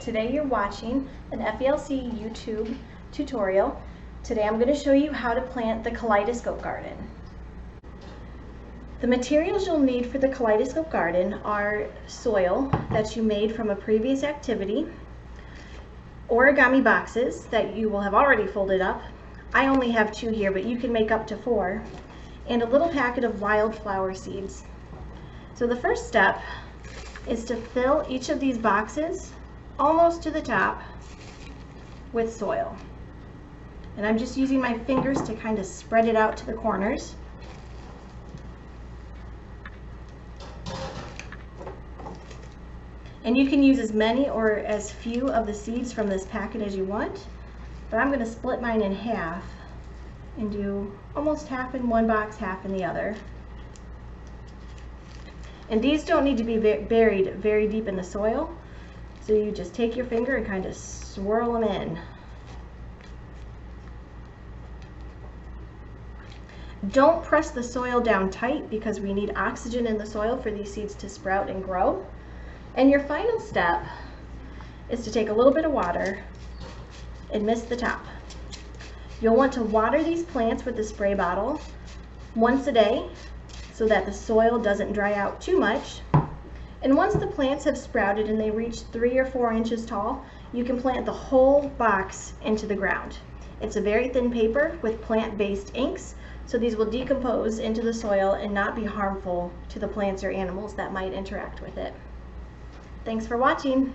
Today you're watching an FELC YouTube tutorial. Today I'm going to show you how to plant the Kaleidoscope garden. The materials you'll need for the Kaleidoscope garden are soil that you made from a previous activity, origami boxes that you will have already folded up. I only have 2 here, but you can make up to 4, and a little packet of wildflower seeds. So the first step is to fill each of these boxes almost to the top with soil. And I'm just using my fingers to kind of spread it out to the corners. And you can use as many or as few of the seeds from this packet as you want, but I'm going to split mine in half and do almost half in one box, half in the other. And these don't need to be buried very deep in the soil, so you just take your finger and kind of swirl them in. Don't press the soil down tight because we need oxygen in the soil for these seeds to sprout and grow. And your final step is to take a little bit of water and mist the top. You'll want to water these plants with the spray bottle once a day so that the soil doesn't dry out too much. And once the plants have sprouted and they reach 3 or 4 inches tall, you can plant the whole box into the ground. It's a very thin paper with plant-based inks, so these will decompose into the soil and not be harmful to the plants or animals that might interact with it. Thanks for watching.